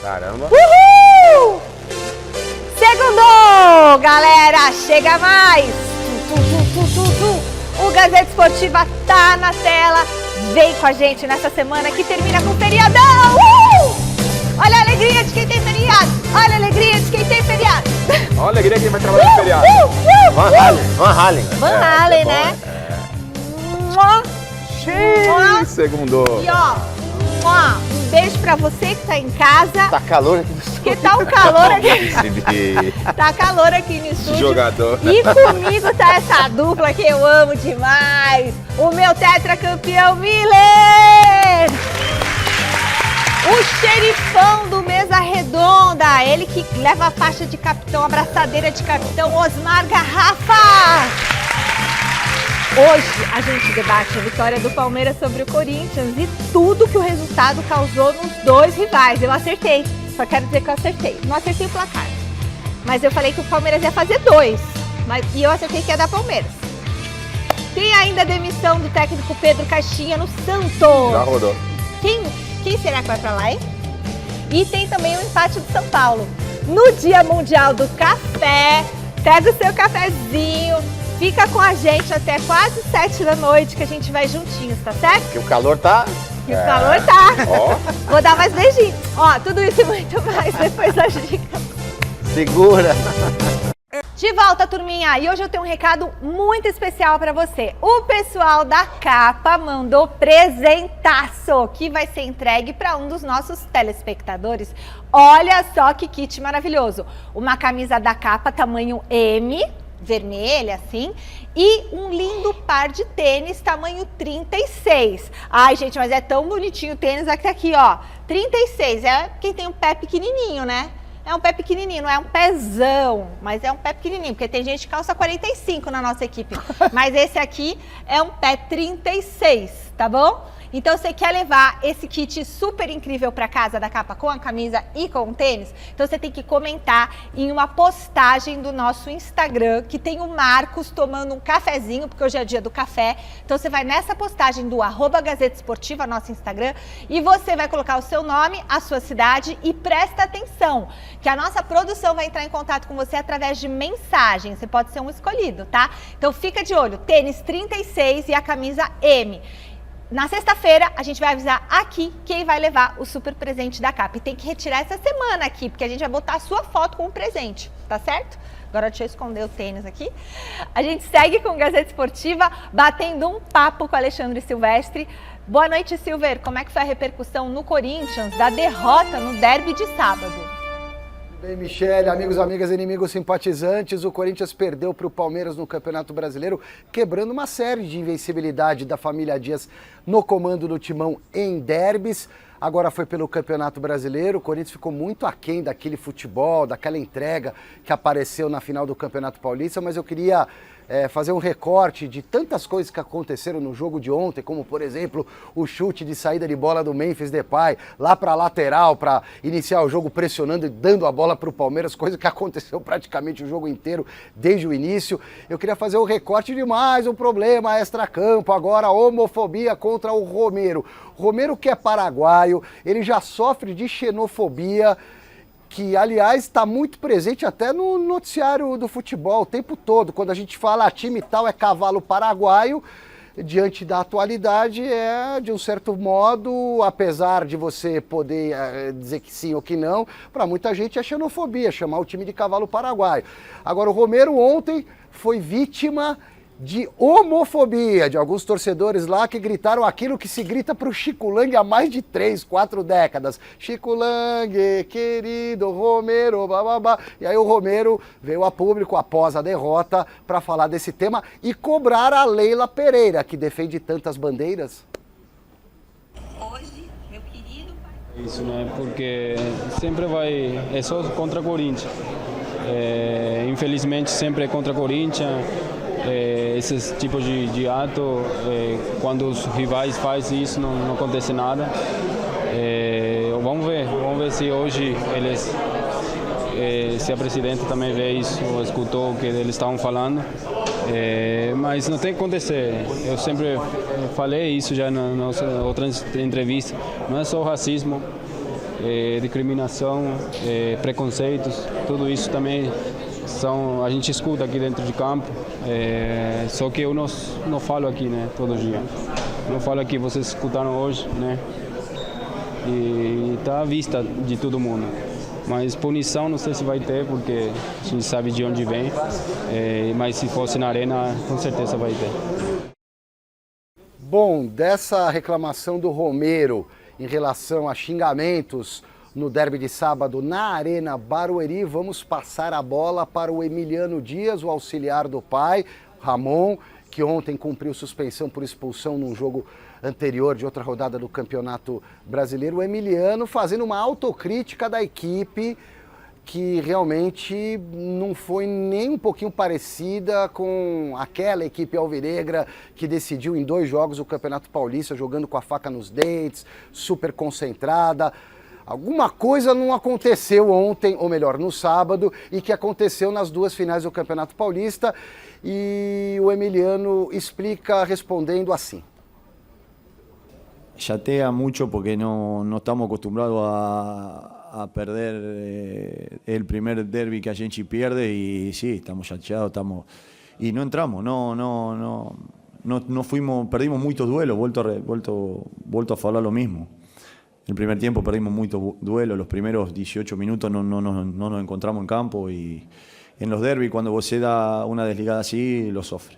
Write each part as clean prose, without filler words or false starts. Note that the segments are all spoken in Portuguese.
Caramba. Uhul! Segundou, galera, chega mais. O Gazeta Esportiva tá na tela. Vem com a gente nessa semana que termina com feriadão. Olha a alegria de quem tem feriado. Olha a alegria de quem tem feriado. Olha a alegria de quem vai trabalhar no feriado. Van Halen. Van Halen, né? Segundou. E ó, um beijo pra você que tá em casa. Tá calor aqui no estúdio. Porque tá um calor aqui. Tá calor aqui no estúdio. Jogador. E comigo tá essa dupla que eu amo demais. O meu tetracampeão Miller. O xerifão do Mesa Redonda. Ele que leva a faixa de capitão, a abraçadeira de capitão, Osmar Garrafa. Hoje a gente debate a vitória do Palmeiras sobre o Corinthians e tudo que o resultado causou nos dois rivais. Eu acertei, só quero dizer que eu acertei. Não acertei o placar, mas eu falei que o Palmeiras ia fazer 2, e eu acertei que ia dar Palmeiras. Tem ainda a demissão do técnico Pedro Caixinha no Santos. Já rodou. Quem será que vai pra lá, hein? E tem também o empate do São Paulo. No Dia Mundial do Café, pega o seu cafezinho, fica com a gente até quase 7 da noite, que a gente vai juntinhos, tá certo? Porque o calor tá... Que o calor tá. Ó. Vou dar mais beijinhos. Ó, tudo isso e muito mais depois das dicas. Segura. De volta, turminha, e hoje eu tenho um recado muito especial para você. O pessoal da Capa mandou presentaço, que vai ser entregue para um dos nossos telespectadores. Olha só que kit maravilhoso. Uma camisa da Capa tamanho M, vermelha assim, e um lindo par de tênis tamanho 36. Ai, gente, mas é tão bonitinho o tênis aqui, ó. 36, é quem tem um pé pequenininho, né? É um pé pequenininho, não é um pezão, mas é um pé pequenininho, porque tem gente que calça 45 na nossa equipe. Mas esse aqui é um pé 36, tá bom? Então, você quer levar esse kit super incrível para casa da Capa com a camisa e com o tênis? Então, você tem que comentar em uma postagem do nosso Instagram, que tem o Marcos tomando um cafezinho, porque hoje é dia do café. Então, você vai nessa postagem do @Gazeta Esportiva, nosso Instagram, e você vai colocar o seu nome, a sua cidade e presta atenção, que a nossa produção vai entrar em contato com você através de mensagem. Você pode ser um escolhido, tá? Então, fica de olho, tênis 36 e a camisa M. Na sexta-feira, a gente vai avisar aqui quem vai levar o super presente da Capa. E tem que retirar essa semana aqui, porque a gente vai botar a sua foto com o presente, tá certo? Agora deixa eu esconder o tênis aqui. A gente segue com Gazeta Esportiva, batendo um papo com Alexandre Silvestre. Boa noite, Silver. Como é que foi a repercussão no Corinthians da derrota no derby de sábado? Bem, Michele, amigos, amigas, inimigos, simpatizantes, o Corinthians perdeu para o Palmeiras no Campeonato Brasileiro, quebrando uma série de invencibilidade da família Dias no comando do Timão em derbys. Agora foi pelo Campeonato Brasileiro, o Corinthians ficou muito aquém daquele futebol, daquela entrega que apareceu na final do Campeonato Paulista, mas eu queria fazer um recorte de tantas coisas que aconteceram no jogo de ontem, como, por exemplo, o chute de saída de bola do Memphis Depay, lá para a lateral, para iniciar o jogo pressionando e dando a bola para o Palmeiras, coisa que aconteceu praticamente o jogo inteiro, desde o início. Eu queria fazer um recorte de mais um problema extracampo, agora a homofobia contra o Romero. Romero, que é paraguaio, ele já sofre de xenofobia, que, aliás, está muito presente até no noticiário do futebol o tempo todo. Quando a gente fala time tal é cavalo paraguaio, diante da atualidade de um certo modo, apesar de você poder dizer que sim ou que não, para muita gente é xenofobia, chamar o time de cavalo paraguaio. Agora, o Romero ontem foi vítima de homofobia, de alguns torcedores lá que gritaram aquilo que se grita para o Chico Lang há mais de 3, 4 décadas. Chico Lang, querido Romero, bababá. E aí o Romero veio a público após a derrota para falar desse tema e cobrar a Leila Pereira, que defende tantas bandeiras. Hoje, meu querido pai. Isso, né? Porque sempre é só contra Corinthians. Infelizmente sempre é contra Corinthians. Esses tipos de ato, quando os rivais fazem isso, não acontece nada. Vamos ver se hoje se a presidente também vê isso, ou escutou o que eles estavam falando. Mas não tem que acontecer. Eu sempre falei isso já nas outras entrevistas. Não é só racismo. discriminação, preconceitos, tudo isso também a gente escuta aqui dentro de campo, só que eu não falo aqui, né, todo dia. Não falo aqui, vocês escutaram hoje, né, e está à vista de todo mundo. Mas punição não sei se vai ter, porque a gente sabe de onde vem, mas se fosse na arena, com certeza vai ter. Bom, dessa reclamação do Romero em relação a xingamentos no derby de sábado na Arena Barueri, vamos passar a bola para o Emiliano Dias, o auxiliar do pai, Ramon, que ontem cumpriu suspensão por expulsão num jogo anterior de outra rodada do Campeonato Brasileiro. O Emiliano fazendo uma autocrítica da equipe que realmente não foi nem um pouquinho parecida com aquela equipe alvinegra que decidiu em 2 jogos o Campeonato Paulista, jogando com a faca nos dentes, super concentrada. Alguma coisa não aconteceu ontem, ou melhor, no sábado, e que aconteceu nas 2 finais do Campeonato Paulista. E o Emiliano explica respondendo assim. Chatea mucho porque no estamos acostumbrados a perder el primer derbi que a gente pierde y sí, estamos chateados, y no entramos, no fuimos, perdimos muchos duelos, vuelto a falar lo mismo. El primer tiempo perdimos muchos duelos, los primeros 18 minutos no nos encontramos en campo y en los derbis cuando vos se da una desligada así, lo sofre.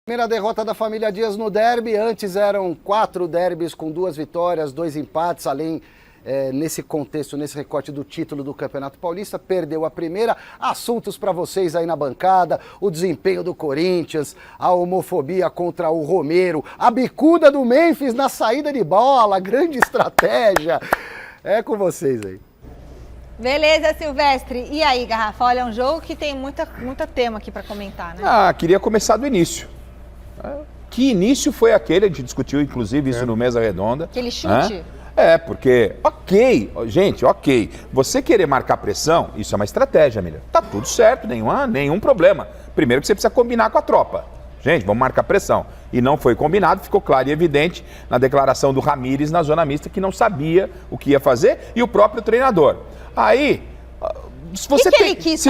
Primeira derrota da família Dias no derby, antes eram 4 derbys com 2 vitórias, 2 empates, além nesse contexto, nesse recorte do título do Campeonato Paulista, perdeu a primeira. Assuntos para vocês aí na bancada, o desempenho do Corinthians, a homofobia contra o Romero, a bicuda do Memphis na saída de bola, grande estratégia. É com vocês aí. Beleza, Silvestre. E aí, Garrafa? Olha, é um jogo que tem muita tema aqui para comentar, né? Queria começar do início. Que início foi aquele? A gente discutiu, inclusive, isso no Mesa Redonda. Aquele chute. Porque, gente, você querer marcar pressão, isso é uma estratégia, Miller. Tá tudo certo, nenhum problema. Primeiro que você precisa combinar com a tropa. Gente, vamos marcar pressão. E não foi combinado, ficou claro e evidente na declaração do Ramires na zona mista, que não sabia o que ia fazer, e o próprio treinador. Aí, se você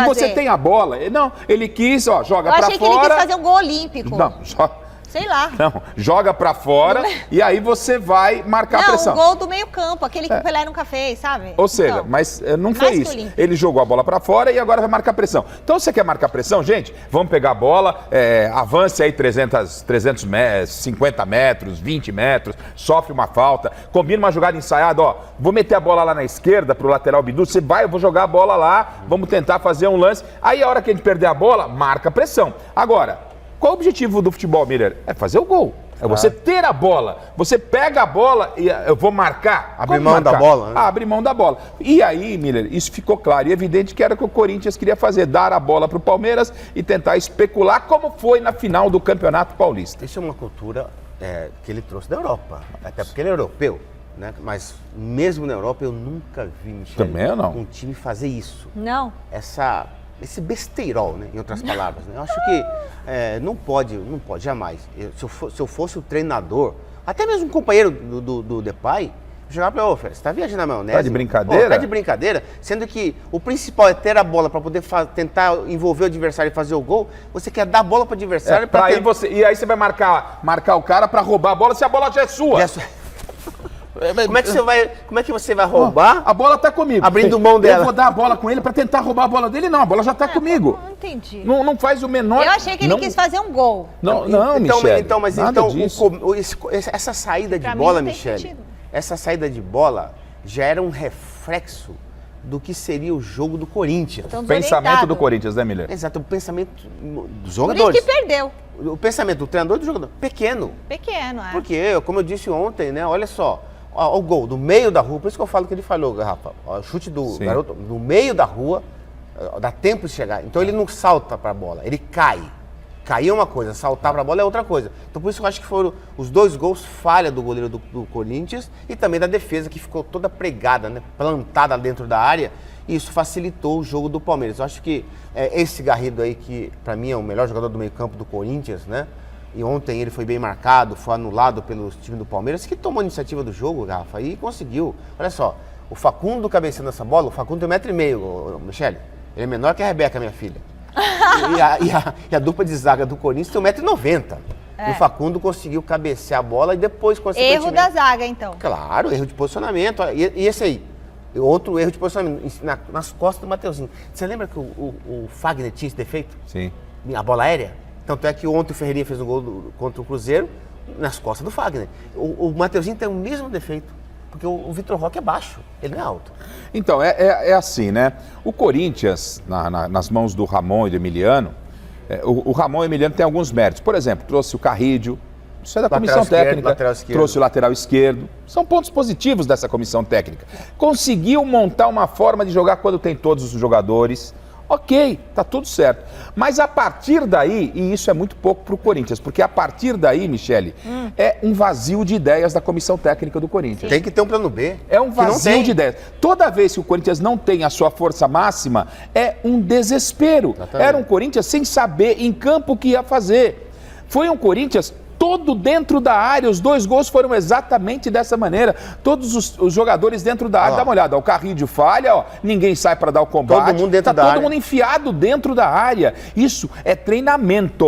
você tem a bola, ele quis, joga pra fora. Eu achei que ele quis fazer um gol olímpico. Sei lá. Não, joga pra fora e aí você vai marcar a pressão. Não, o gol do meio campo, aquele que o Pelé nunca fez, sabe? Ou seja, mas não foi isso. Ele jogou a bola pra fora e agora vai marcar pressão. Então, você quer marcar pressão, gente? Vamos pegar a bola, avance aí 50 metros, 20 metros, sofre uma falta, combina uma jogada ensaiada, vou meter a bola lá na esquerda pro lateral Bidu, eu vou jogar a bola lá, vamos tentar fazer um lance. Aí, a hora que a gente perder a bola, marca pressão. Agora, qual o objetivo do futebol, Miller? É fazer o gol. É você ter a bola. Você pega a bola e eu vou marcar. Abrir mão da bola, né? Abrir mão da bola. E aí, Miller, isso ficou claro e evidente que era o que o Corinthians queria fazer, dar a bola para o Palmeiras e tentar especular como foi na final do Campeonato Paulista. Isso é uma cultura que ele trouxe da Europa, até porque ele é europeu, né? Mas mesmo na Europa eu nunca vi, Michele, um time fazer isso. Não. Esse besteirol, né, em outras palavras. Né? Eu acho que não pode jamais. Se eu fosse o treinador, até mesmo um companheiro do Depay, eu chegava para ele, você tá viajando na maionese? Tá de brincadeira? Tá de brincadeira, sendo que o principal é ter a bola para poder tentar envolver o adversário e fazer o gol. Você quer dar a bola para o adversário e aí você vai marcar o cara para roubar a bola se a bola já é sua. Como é que você vai roubar? A bola tá comigo. Abrindo mão dela. Eu vou dar a bola com ele pra tentar roubar a bola dele? Não, a bola já tá comigo. Não entendi. Não faz o menor... Eu achei que ele quis fazer um gol. Michele, essa saída de bola, Michele, essa saída de bola já era um reflexo do que seria o jogo do Corinthians. Então, pensamento do Corinthians, né, Miller? Exato, o pensamento dos jogadores. Por isso que perdeu. O pensamento do treinador e do jogador. Pequeno, Porque, como eu disse ontem, né, olha só, o gol do meio da rua, por isso que eu falo que ele falou, Rafa, o chute do garoto no meio da rua, dá tempo de chegar. Então ele não salta para a bola, ele cai. Cair é uma coisa, saltar para a bola é outra coisa. Então por isso eu acho que foram os 2 gols falha do goleiro do Corinthians e também da defesa que ficou toda pregada, né, plantada dentro da área. E isso facilitou o jogo do Palmeiras. Eu acho que esse Garrido aí, que para mim é o melhor jogador do meio campo do Corinthians, né? e ontem ele foi bem marcado, foi anulado pelo time do Palmeiras, que tomou a iniciativa do jogo, Rafa, e conseguiu. Olha só, o Facundo cabeceando essa bola, o Facundo tem 1,5 m, Michele. Ele é menor que a Rebeca, minha filha. E a dupla de zaga do Corinthians tem 1,90 m. E o Facundo conseguiu cabecear a bola e depois, consequentemente... Erro da zaga, então. Claro, erro de posicionamento. E esse aí? Outro erro de posicionamento, nas costas do Mateuzinho. Você lembra que o Fagner tinha esse defeito? Sim. A bola aérea? Tanto é que ontem o Ferreirinha fez um gol contra o Cruzeiro nas costas do Fagner. O Mateuzinho tem o mesmo defeito, porque o Vitor Roque é baixo, ele não é alto. Então, é assim, né? O Corinthians, nas mãos do Ramon e do Emiliano, o Ramon e o Emiliano têm alguns méritos. Por exemplo, trouxe o Carrídio, isso é da comissão técnica, trouxe o lateral esquerdo. São pontos positivos dessa comissão técnica. Conseguiu montar uma forma de jogar quando tem todos os jogadores. Ok, tá tudo certo. Mas a partir daí, e isso é muito pouco para o Corinthians, porque a partir daí, Michele, é um vazio de ideias da comissão técnica do Corinthians. Tem que ter um plano B. É um vazio de ideias. Toda vez que o Corinthians não tem a sua força máxima, é um desespero. Exatamente. Era um Corinthians sem saber em campo o que ia fazer. Foi um Corinthians todo dentro da área, os 2 gols foram exatamente dessa maneira. Todos os jogadores dentro da área, dá uma olhada, o Carrídio falha, ó, ninguém sai para dar o combate. Todo mundo dentro da área. Todo mundo enfiado dentro da área. Isso é treinamento,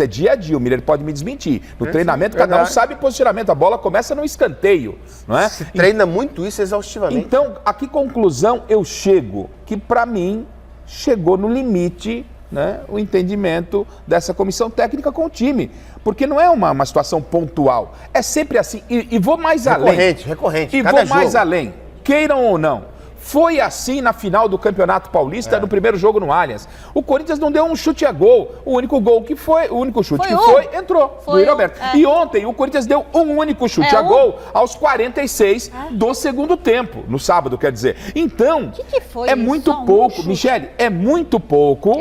é dia a dia. O Miller pode me desmentir. No treinamento, cada um sabe posicionamento, a bola começa no escanteio, não é? Se treina muito isso exaustivamente. Então, a que conclusão eu chego? Que para mim, chegou no limite, né, o entendimento dessa comissão técnica com o time. Porque não é uma situação pontual. É sempre assim. E vou mais além. Recorrente. E vou mais além. Queiram ou não. Foi assim na final do Campeonato Paulista, no primeiro jogo no Allianz. O Corinthians não deu um chute a gol. O único chute que foi, entrou, do Yuri Alberto. E ontem o Corinthians deu um único chute a gol aos 46 do segundo tempo, no sábado, quer dizer. Então, que foi é isso? muito pouco, Michele, é muito pouco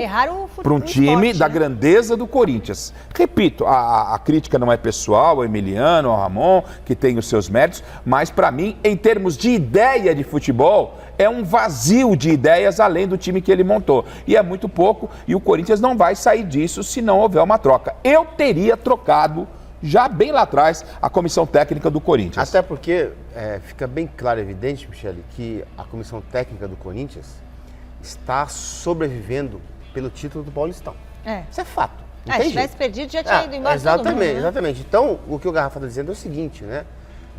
para um time da grandeza do Corinthians. Repito, a crítica não é pessoal, ao Emiliano, ao Ramon, que tem os seus méritos, mas para mim, em termos de ideia de futebol, é um vazio de ideias além do time que ele montou. E é muito pouco, e o Corinthians não vai sair disso se não houver uma troca. Eu teria trocado, já bem lá atrás, a comissão técnica do Corinthians. Até porque fica bem claro e evidente, Michele, que a comissão técnica do Corinthians está sobrevivendo pelo título do Paulistão. Isso é fato. Se tivesse perdido, já tinha ido embora todo mundo, né? Exatamente. Então, o que o Garrafa está dizendo é o seguinte, né?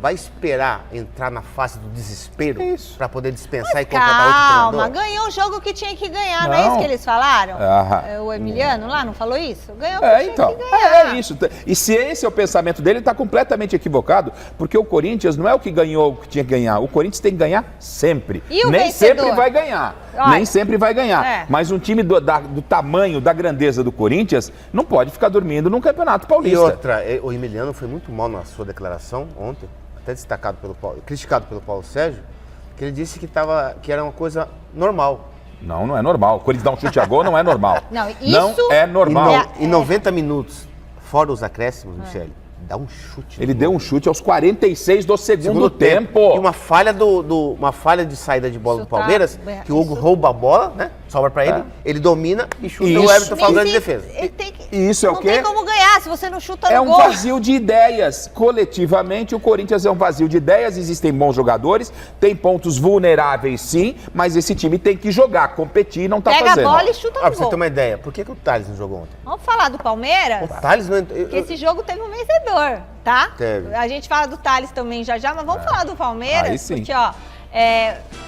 Vai esperar entrar na fase do desespero para poder dispensar e contratar outro treinador? Calma, ganhou o jogo que tinha que ganhar, não é isso que eles falaram? O Emiliano lá não falou isso? Ganhou o que tinha que ganhar. É isso. E se esse é o pensamento dele, ele está completamente equivocado, porque o Corinthians não é o que ganhou o que tinha que ganhar. O Corinthians tem que ganhar sempre. E o Nem vencedor? sempre vai ganhar. Olha, nem sempre vai ganhar. Mas um time do tamanho, da grandeza do Corinthians, não pode ficar dormindo num Campeonato Paulista. E outra, o Emiliano foi muito mal na sua declaração ontem, até criticado pelo Paulo Sérgio, que ele disse que era uma coisa normal. Não é normal. Quando ele dá um chute a gol, não é normal. Não, isso não é normal. Em 90 minutos, fora os acréscimos, Michele, dá um chute. Ele deu um chute aos 46 do segundo tempo. E uma falha uma falha de saída de bola do Palmeiras, que o Hugo rouba a bola, né? Sobra pra ele, ele domina e chuta. O Everton faz grande defesa. E isso é o quê? Não tem como ganhar se você não chuta no É gol. um vazio de ideias. Coletivamente, o Corinthians é um vazio de ideias. Existem bons jogadores, tem pontos vulneráveis, sim, mas esse time tem que jogar, competir e não tá fazendo. Pega a bola e chuta no Pra gol. você ter uma ideia, por que o Thales não jogou ontem? Vamos falar do Palmeiras? O Thales não... Porque esse jogo teve um vencedor, tá? Teve. A gente fala do Thales também já, mas vamos falar do Palmeiras. Aí sim. Porque,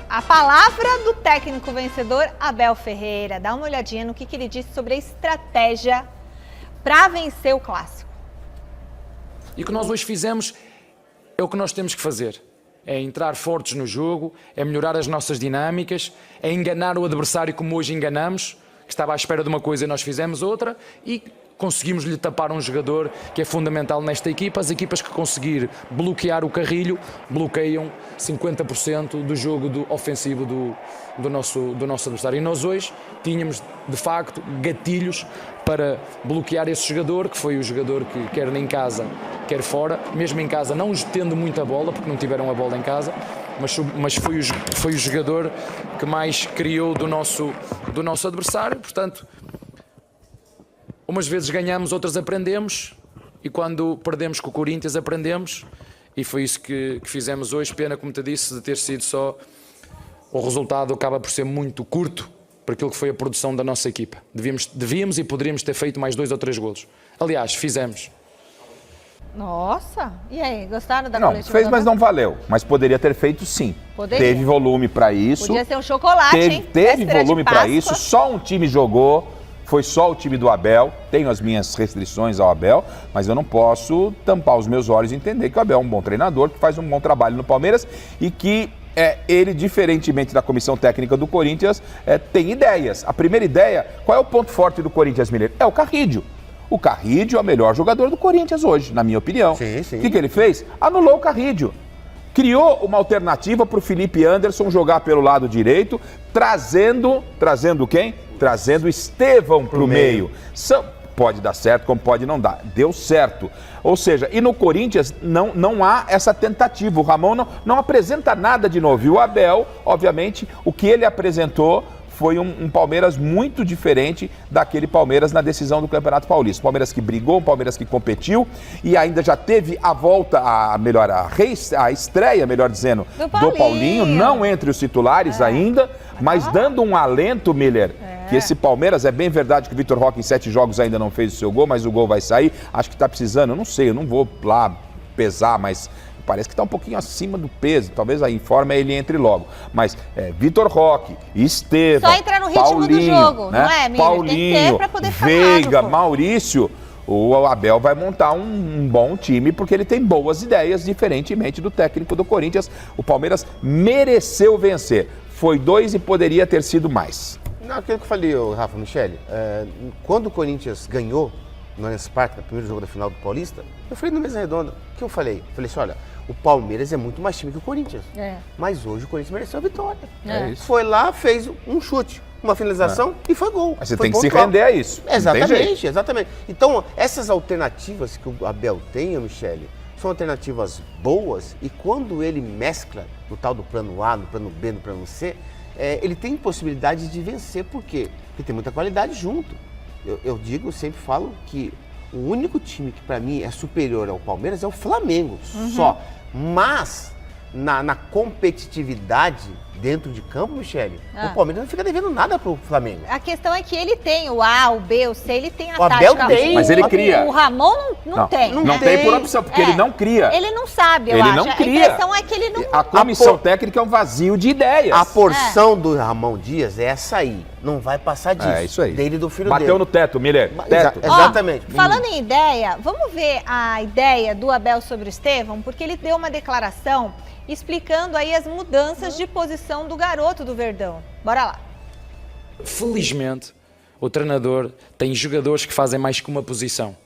a palavra do técnico vencedor, Abel Ferreira. Dá uma olhadinha no que ele disse sobre a estratégia para vencer o Clássico. E o que nós hoje fizemos é o que nós temos que fazer. É entrar fortes no jogo, é melhorar as nossas dinâmicas, é enganar o adversário como hoje enganamos, que estava à espera de uma coisa e nós fizemos outra, e conseguimos-lhe tapar um jogador que é fundamental nesta equipa. As equipas que conseguir bloquear o Carrilho bloqueiam 50% do jogo ofensivo do nosso adversário. E nós hoje tínhamos, de facto, gatilhos para bloquear esse jogador, que foi o jogador que, quer em casa, quer fora, mesmo em casa não tendo muita bola, porque não tiveram a bola em casa, mas foi o jogador que mais criou do nosso adversário. Portanto, Umas vezes ganhamos, outras aprendemos, e quando perdemos com o Corinthians aprendemos, e foi isso que fizemos hoje. Pena, como te disse, de ter sido só... O resultado acaba por ser muito curto para aquilo que foi a produção da nossa equipa. Devíamos e poderíamos ter feito mais 2 ou 3 golos. Aliás, fizemos. Nossa, e aí, gostaram da Não, coletiva? fez, mas não valeu. Mas poderia ter feito sim. Poderia. Teve volume para isso. Podia ser um chocolate, hein? Teve Véspera de volume para Páscoa. isso. Só um time jogou. Foi só o time do Abel. Tenho as minhas restrições ao Abel, mas eu não posso tampar os meus olhos e entender que o Abel é um bom treinador, que faz um bom trabalho no Palmeiras e que ele, diferentemente da comissão técnica do Corinthians, tem ideias. A primeira ideia, qual é o ponto forte do Corinthians, Miller? É o Carrídio. O Carrídio é o melhor jogador do Corinthians hoje, na minha opinião. Sim, sim. O que ele fez? Anulou o Carrídio. Criou uma alternativa para o Felipe Anderson jogar pelo lado direito, trazendo quem? Trazendo Estevão para o meio. Pode dar certo, como pode não dar. Deu certo. Ou seja, e no Corinthians não há essa tentativa. O Ramon não apresenta nada de novo. E o Abel, obviamente, o que ele apresentou foi um Palmeiras muito diferente daquele Palmeiras na decisão do Campeonato Paulista. Palmeiras que brigou, um Palmeiras que competiu e ainda já teve a volta, a estreia, melhor dizendo, do Paulinho, não entre os titulares ainda, mas dando um alento, Miller, que esse Palmeiras, é bem verdade que o Vitor Roque em 7 jogos ainda não fez o seu gol, mas o gol vai sair, acho que está precisando, eu não sei, eu não vou lá pesar, mas parece que está um pouquinho acima do peso, talvez aí em forma ele entre logo. Mas Vitor Roque, Estevão, só entrar no ritmo Paulinho, do jogo, né? não é, Miller? Paulinho, tem que ter pra poder ficar Veiga, bravo, pô. Maurício, o Abel vai montar um bom time porque ele tem boas ideias, diferentemente do técnico do Corinthians. O Palmeiras mereceu vencer. Foi 2 e poderia ter sido mais. Não, aquilo que eu falei, Rafa, Michele, quando o Corinthians ganhou no Allianz Parque, no primeiro jogo da final do Paulista, eu falei no Mesa Redonda, o que eu falei? Eu falei assim, olha, o Palmeiras é muito mais time que o Corinthians, mas hoje o Corinthians mereceu a vitória. Isso. Foi lá, fez um chute, uma finalização e foi gol. Mas você foi tem que se pontual. render a isso. Não tem jeito. Exatamente, exatamente. Então, essas alternativas que o Abel tem, Michele, são alternativas boas e quando ele mescla no tal do plano A, no plano B, no plano C, ele tem possibilidade de vencer. Por quê? Porque tem muita qualidade junto. Eu digo, sempre falo que o único time que para mim é superior ao Palmeiras é o Flamengo, só. Mas, na competitividade dentro de campo, Michele, o Palmeiras não fica devendo nada pro Flamengo. A questão é que ele tem o A, o B, o C, ele tem a O Abel tática. tem. Mas ele cria. O Ramon não tem. Não tem por opção, porque ele não cria. Ele não sabe, eu Ele acho. não cria. A impressão é que ele não... A comissão técnica é um vazio de ideias. A porção do Ramon Dias é essa aí. Não vai passar disso. É isso aí. Dele e do filho Bateu dele. no teto, Miller. Teto. Exatamente. Falando em ideia, vamos ver a ideia do Abel sobre o Estevão, porque ele deu uma declaração explicando aí as mudanças de posição do garoto do Verdão. Bora lá. Felizmente, o treinador tem jogadores que fazem mais que uma posição.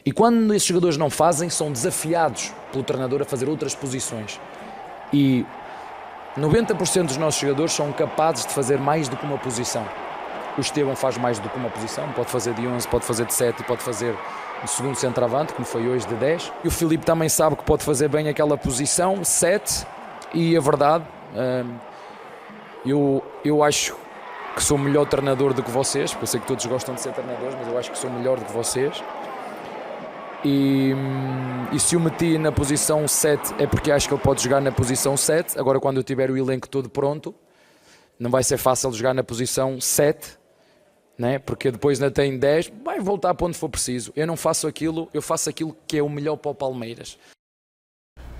E quando esses jogadores não fazem, são desafiados pelo treinador a fazer outras posições. E 90% dos nossos jogadores são capazes de fazer mais do que uma posição. O Estevão faz mais do que uma posição, pode fazer de 11, pode fazer de 7 e pode fazer de segundo centroavante, como foi hoje de 10. E o Filipe também sabe que pode fazer bem aquela posição, 7, e a verdade, eu acho que sou melhor treinador do que vocês, porque eu sei que todos gostam de ser treinadores, mas eu acho que sou melhor do que vocês. E se o meti na posição 7 é porque acho que ele pode jogar na posição 7. Agora, quando eu tiver o elenco todo pronto, não vai ser fácil jogar na posição 7, né? Porque depois ainda tem 10, vai voltar para onde for preciso. Eu não faço aquilo, eu faço aquilo que é o melhor para o Palmeiras.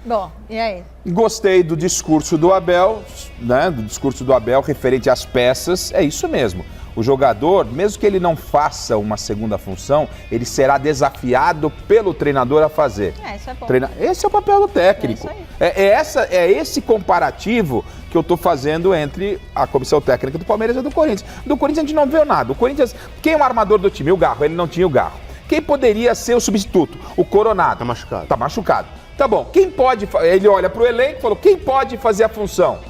Bom, e aí? Gostei do discurso do Abel, né? Do discurso do Abel referente às peças. É isso mesmo. O jogador, mesmo que ele não faça uma segunda função, ele será desafiado pelo treinador a fazer. Isso é bom. Esse é o papel do técnico. É esse comparativo que eu estou fazendo entre a comissão técnica do Palmeiras e do Corinthians. Do Corinthians a gente não viu nada. O Corinthians, quem é o armador do time? O Garro. Ele não tinha o Garro. Quem poderia ser o substituto? O Coronado. Tá machucado. Tá machucado. Tá bom. Quem pode... Ele olha para o elenco e falou, quem pode fazer a função?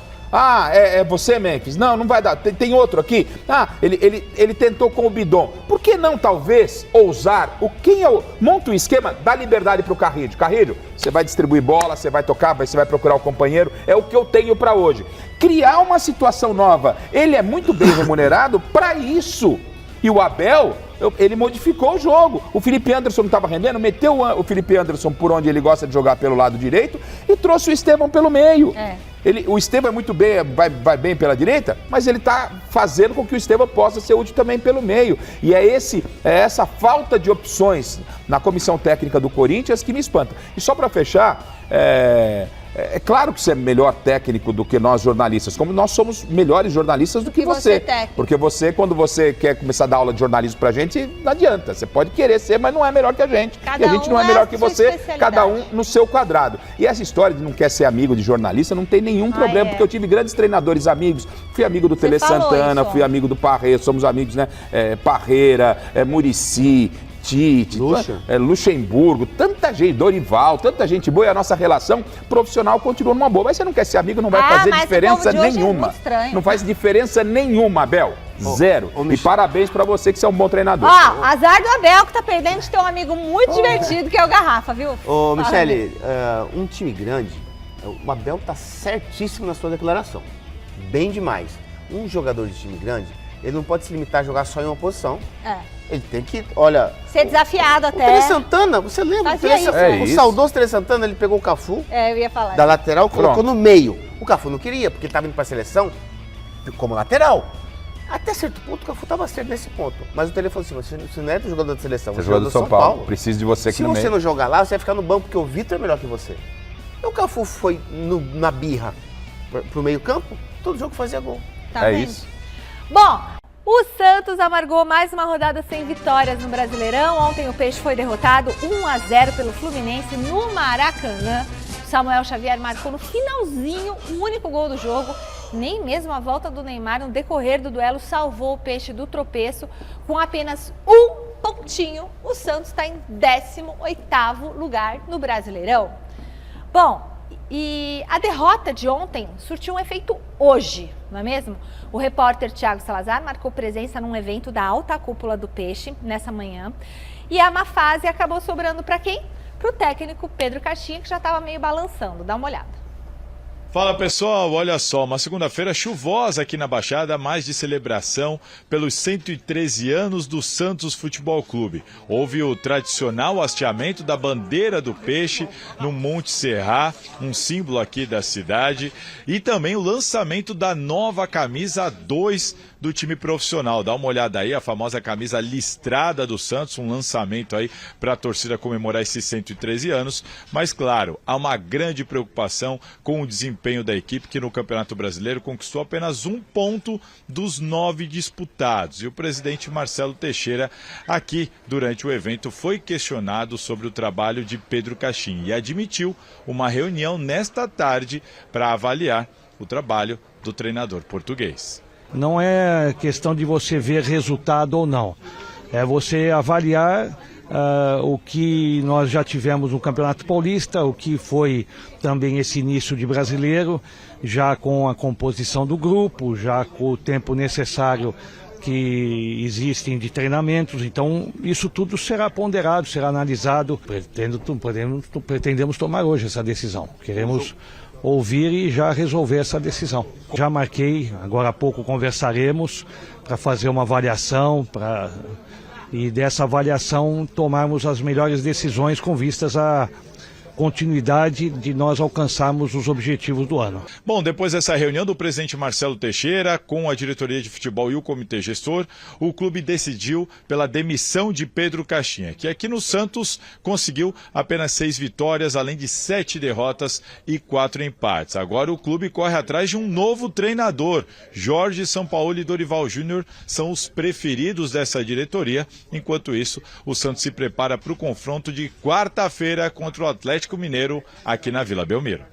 É você, Memphis? Não vai dar. Tem outro aqui? Ele tentou com o Bidon. Por que não, talvez, ousar? Monta um esquema, dá liberdade para o Carrillo. Carrillo, você vai distribuir bola, você vai tocar, você vai procurar o companheiro. É o que eu tenho para hoje. Criar uma situação nova. Ele é muito bem remunerado para isso. E o Abel, ele modificou o jogo. O Felipe Anderson não estava rendendo, meteu o Felipe Anderson por onde ele gosta de jogar pelo lado direito e trouxe o Estevão pelo meio. O Estevão é muito bem, vai bem pela direita, mas ele está fazendo com que o Estevão possa ser útil também pelo meio. E é essa falta de opções na comissão técnica do Corinthians que me espanta. E só para fechar, é claro que você é melhor técnico do que nós jornalistas, como nós somos melhores jornalistas do que você. Porque você, quando você quer começar a dar aula de jornalismo pra gente, não adianta. Você pode querer ser, mas não é melhor que a gente. E a gente não é melhor que você, cada um no seu quadrado. E essa história de não quer ser amigo de jornalista não tem nenhum problema, porque eu tive grandes treinadores amigos. Fui amigo do Tele Santana, fui amigo do Parreira, somos amigos, né? Parreira, Muricy, Tite, Luxemburgo, tanta gente, Dorival, tanta gente boa, e a nossa relação profissional continua numa boa. Mas você não quer ser amigo, não vai fazer diferença nenhuma. Não faz diferença nenhuma, Abel. Zero. E parabéns pra você que você é um bom treinador. Azar do Abel que tá perdendo de ter um amigo muito divertido, que é o Garrafa, viu? Ô, Michele, um time grande, o Abel tá certíssimo na sua declaração. Bem demais. Um jogador de time grande, ele não pode se limitar a jogar só em uma posição. Ele tem que, ser desafiado até. O Tele Santana, você lembra? O saudoso Tele Santana, ele pegou o Cafu eu ia falar da lateral, colocou no meio. O Cafu não queria, porque ele estava indo para a seleção como lateral. Até certo ponto, o Cafu estava certo nesse ponto. Mas o Tele falou assim, você não é do jogador da seleção, você é jogador do São Paulo. Preciso de você aqui no meio. Se você não jogar lá, você vai ficar no banco, porque o Vitor é melhor que você. E o Cafu foi na birra pro meio campo, todo jogo fazia gol. Tá vendo? Isso. Bom, o Santos amargou mais uma rodada sem vitórias no Brasileirão. Ontem o Peixe foi derrotado 1-0 pelo Fluminense no Maracanã. Samuel Xavier marcou no finalzinho o único gol do jogo. Nem mesmo a volta do Neymar no decorrer do duelo salvou o Peixe do tropeço. Com apenas um pontinho, o Santos está em 18º lugar no Brasileirão. Bom, e a derrota de ontem surtiu um efeito hoje, não é mesmo? O repórter Thiago Salazar marcou presença num evento da alta cúpula do Peixe nessa manhã. E a má fase acabou sobrando para quem? Para o técnico Pedro Caixinha, que já estava meio balançando. Dá uma olhada. Fala pessoal, olha só, uma segunda-feira chuvosa aqui na Baixada, mais de celebração pelos 113 anos do Santos Futebol Clube. Houve o tradicional hasteamento da bandeira do Peixe no Monte Serra, um símbolo aqui da cidade, e também o lançamento da nova camisa 2 do time profissional. Dá uma olhada aí, a famosa camisa listrada do Santos, um lançamento aí para a torcida comemorar esses 113 anos, mas claro, há uma grande preocupação com o desempenho da equipe, que no Campeonato Brasileiro conquistou apenas 1 ponto dos 9 disputados. E o presidente Marcelo Teixeira, aqui durante o evento, foi questionado sobre o trabalho de Pedro Caixinha e admitiu uma reunião nesta tarde para avaliar o trabalho do treinador português. Não é questão de você ver resultado ou não, é você avaliar o que nós já tivemos no Campeonato Paulista, o que foi também esse início de brasileiro, já com a composição do grupo, já com o tempo necessário que existem de treinamentos. Então isso tudo será ponderado, será analisado. Pretendemos tomar hoje essa decisão, queremos ouvir e já resolver essa decisão. Já marquei, agora há pouco conversaremos para fazer uma avaliação, e dessa avaliação tomarmos as melhores decisões com vistas à continuidade de nós alcançarmos os objetivos do ano. Bom, depois dessa reunião do presidente Marcelo Teixeira com a diretoria de futebol e o comitê gestor, o clube decidiu pela demissão de Pedro Caixinha, que aqui no Santos conseguiu apenas 6 vitórias, além de 7 derrotas e 4 empates. Agora o clube corre atrás de um novo treinador. Jorge Sampaoli e Dorival Júnior são os preferidos dessa diretoria. Enquanto isso, o Santos se prepara para o confronto de quarta-feira contra o Atlético Mineiro aqui na Vila Belmiro.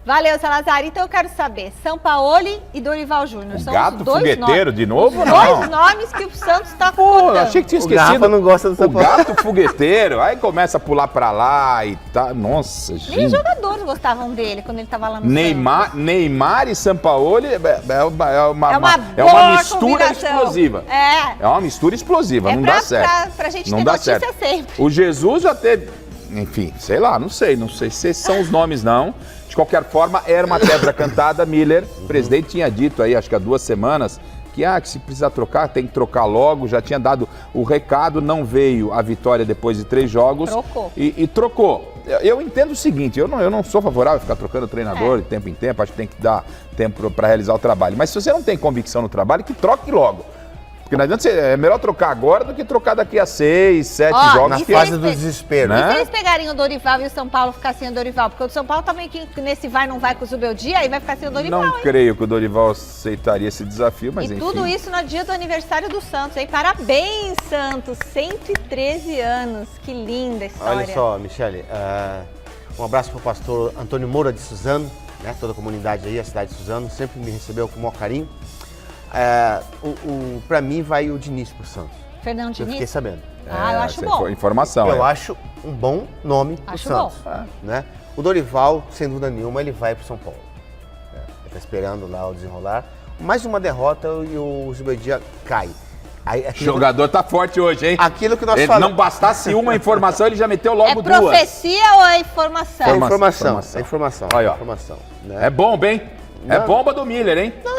Valeu, Salazar. Então eu quero saber, Sampaoli e Dorival Júnior são gato os dois fogueteiro nomes, de novo? os Não. dois nomes que o Santos está Pô, achei que tinha esquecido. O Rafa não gosta do Sampaoli. O gato fogueteiro, aí começa a pular pra lá e tá. Nossa, gente. Nem os jogadores gostavam dele quando ele estava lá no Neymar e Sampaoli é uma boa mistura combinação. explosiva. É uma mistura explosiva, não dá certo. Pra gente não ter dá notícia certo. sempre. O Jesus já teve, enfim, sei lá, não sei se esses são os nomes não. De qualquer forma, era uma pedra cantada. Miller, o presidente tinha dito aí, acho que há 2 semanas, que se precisar trocar, tem que trocar logo, já tinha dado o recado, não veio a vitória depois de 3 jogos. Trocou. E trocou. Eu entendo o seguinte, eu não sou favorável a ficar trocando treinador de tempo em tempo, acho que tem que dar tempo para realizar o trabalho. Mas se você não tem convicção no trabalho, que troque logo. Porque não adianta é melhor trocar agora do que trocar daqui a 6, 7 jogos. Na fase do desespero. Né? E se eles pegarem o Dorival e o São Paulo ficar sem o Dorival? Porque o São Paulo também que nesse vai não vai com o Zubeldia, aí vai ficar sem o Dorival. Não creio que o Dorival aceitaria esse desafio, mas enfim. E tudo isso no dia do aniversário do Santos, hein? Parabéns, Santos! 113 anos, que linda história. Olha só, Michele, um abraço para o pastor Antônio Moura de Suzano, né? Toda a comunidade aí, a cidade de Suzano, sempre me recebeu com o maior carinho. Para mim vai o Diniz pro Santos. Fernando Diniz? Eu fiquei sabendo. Eu acho bom. Informação. Eu acho um bom nome pro Santos. Bom. Né? O Dorival, sem dúvida nenhuma, ele vai pro São Paulo. Ele está esperando lá o desenrolar. Mais uma derrota e o Zubeldia cai. O jogador tá forte hoje, hein? Aquilo que nós falamos. Não bastasse uma informação, ele já meteu logo 2. É profecia ou é informação? É informação. É informação. Olha, informação, né? É bomba, hein? Não. É bomba do Miller, hein? Não,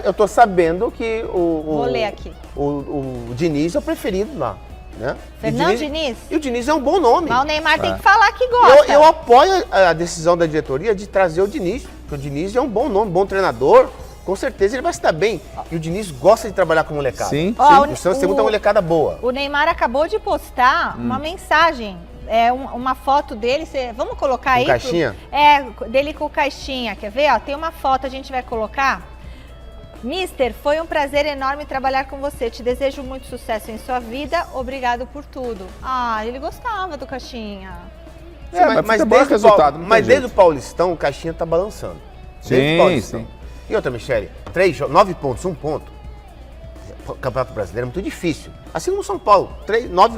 eu tô sabendo que Vou ler aqui. O Diniz é o preferido lá, né? Fernando Diniz? E o Diniz é um bom nome. Mas o Neymar tem que falar que gosta. Eu apoio a decisão da diretoria de trazer o Diniz, porque o Diniz é um bom nome, bom treinador. Com certeza ele vai se dar bem. E o Diniz gosta de trabalhar com molecada. Sim. O Santos tem muita molecada boa. O Neymar acabou de postar uma mensagem. Uma foto dele, vamos colocar aí? Com caixinha? Dele com caixinha, quer ver? Ó, tem uma foto, a gente vai colocar. Mister, foi um prazer enorme trabalhar com você. Te desejo muito sucesso em sua vida. Obrigado por tudo. Ele gostava do caixinha. Mas desde o Paulistão, o caixinha tá balançando. Sim. E outra, Michele, 9 pontos, 1 ponto. O Campeonato Brasileiro é muito difícil. Assim como o São Paulo,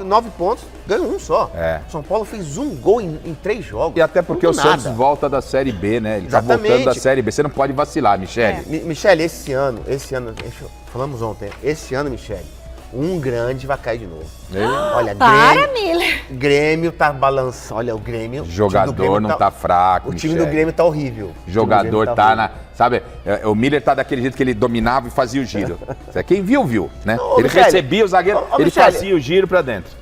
9 pontos, ganhou 1 só. O São Paulo fez 1 gol em 3 jogos. E até porque o Santos volta da Série B, né? Ele tá voltando da Série B. Você não pode vacilar, Michele. Michele, esse ano, falamos ontem, esse ano, Michele, um grande vai cair de novo. Olha, Grêmio tá balançando. Olha, o Grêmio. Jogador não tá fraco. O time do Grêmio tá horrível. Jogador tá na. Sabe, o Miller tá daquele jeito que ele dominava e fazia o giro. Quem viu, né? Ele recebia o zagueiro, ele fazia o giro pra dentro.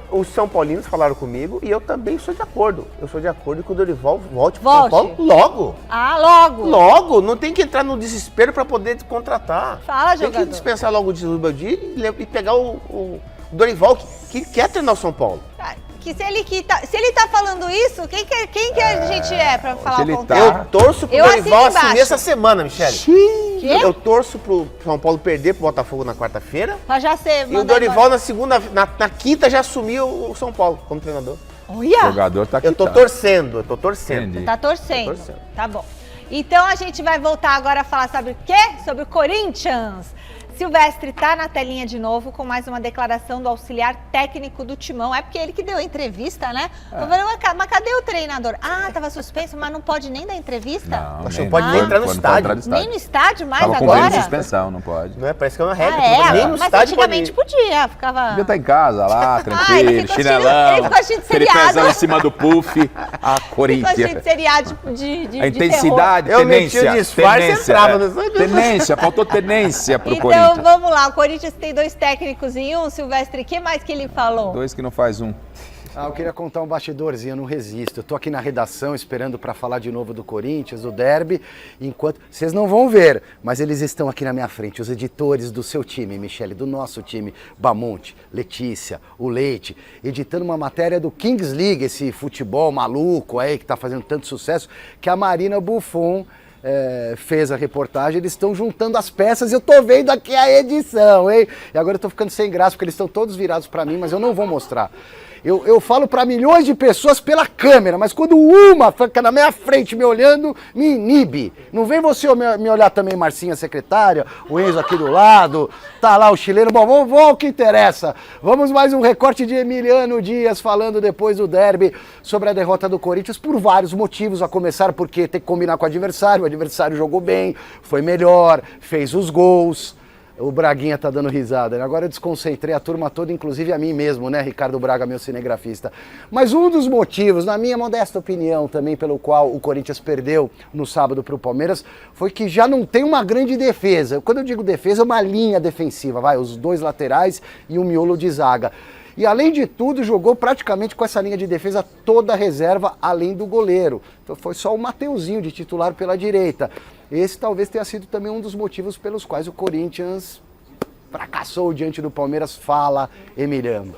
Os São Paulinos falaram comigo e eu também sou de acordo. Eu sou de acordo que o Dorival volte pro São Paulo logo. Logo. Logo. Não tem que entrar no desespero pra poder contratar. Fala, jogador. Tem que dispensar logo o Zubeldia e pegar o Dorival, que quer treinar o São Paulo. Se ele tá falando isso, quem que a gente é pra falar o contrário? Eu torço pro Dorival assumir essa semana, Michele. Eu torço pro São Paulo perder pro Botafogo na quarta-feira. Pra já ser. E o Dorival na quinta já assumiu o São Paulo como treinador. Olha! O jogador tá aqui. Eu tô torcendo. Entendi. Tá torcendo. Tá bom. Então a gente vai voltar agora a falar sobre o quê? Sobre o Corinthians. Silvestre tá na telinha de novo com mais uma declaração do auxiliar técnico do Timão. É porque ele que deu a entrevista, né? Mas cadê o treinador? Tava suspenso, mas não pode nem dar entrevista? Não pode nem entrar no estádio. Nem no estádio mais agora? Tava com suspensão, não pode. Não é? Parece que é uma regra. Nem no estádio antigamente podia. Ficava... Podia estar em casa lá, tranquilo, chinelão. Ele ficou assistindo seriado. Aquele pezão em cima do puff. Corinthians. Ficou assistindo seriado de a intensidade, terror. Tenência, faltou tenência pro Corinthians. Então vamos lá, o Corinthians tem 2 técnicos em um, Silvestre, o que mais que ele falou? 2 que não faz um. Eu queria contar um bastidorzinho, eu não resisto. Eu tô aqui na redação esperando para falar de novo do Corinthians, do derby, enquanto... Vocês não vão ver, mas eles estão aqui na minha frente, os editores do seu time, Michele, do nosso time, Bamonte, Letícia, o Leite, editando uma matéria do Kings League, esse futebol maluco aí que tá fazendo tanto sucesso, que a Marina Buffon fez a reportagem. Eles estão juntando as peças e eu tô vendo aqui a edição, hein? E agora eu tô ficando sem graça porque eles estão todos virados para mim, mas eu não vou mostrar. Eu falo para milhões de pessoas pela câmera, mas quando uma fica na minha frente me olhando, me inibe. Não vem você me olhar também, Marcinha, secretária, o Enzo aqui do lado, tá lá o chileno. Bom, vamos ao que interessa. Vamos mais um recorte de Emiliano Dias falando depois do derby sobre a derrota do Corinthians por vários motivos, a começar porque tem que combinar com o adversário jogou bem, foi melhor, fez os gols. O Braguinha tá dando risada, né? Agora eu desconcentrei a turma toda, inclusive a mim mesmo, né, Ricardo Braga, meu cinegrafista. Mas um dos motivos, na minha modesta opinião também, pelo qual o Corinthians perdeu no sábado para o Palmeiras, foi que já não tem uma grande defesa. Quando eu digo defesa, é uma linha defensiva, os 2 laterais e um miolo de zaga. E além de tudo, jogou praticamente com essa linha de defesa toda a reserva, além do goleiro. Então foi só o Mateuzinho de titular pela direita. Esse talvez tenha sido também um dos motivos pelos quais o Corinthians fracassou diante do Palmeiras. Fala, Emiliano.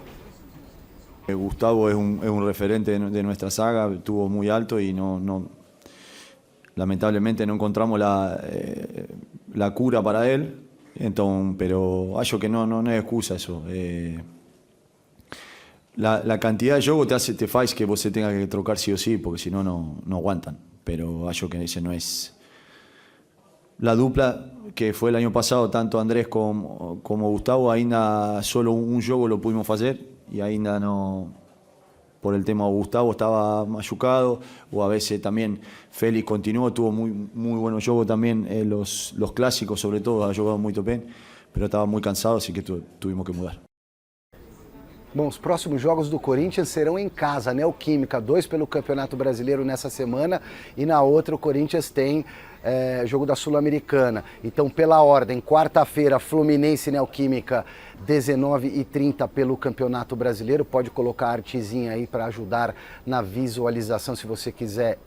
Gustavo es un referente de nuestra saga, estuvo muy alto y lamentablemente no encontramos la cura para él, entonces, pero acho que no es excusa eso. La cantidad de juego te hace que vos tenga que trocar sí o sí, porque si no, no aguantan. Pero acho que ese no es la dupla que fue el año pasado, tanto Andrés como Gustavo, ainda solo un juego lo pudimos hacer y ainda no, por el tema Gustavo estaba machucado, o a veces también Félix continuó, tuvo muy buenos juegos también, los clásicos sobre todo, ha jugado muy bien, pero estaba muy cansado, así que tuvimos que mudar. Bom, os próximos jogos do Corinthians serão em casa, Neoquímica, 2 pelo Campeonato Brasileiro nessa semana, e na outra o Corinthians tem jogo da Sul-Americana. Então, pela ordem, quarta-feira, Fluminense e Neoquímica, 19h30 pelo Campeonato Brasileiro. Pode colocar a artezinha aí para ajudar na visualização, se você quiser,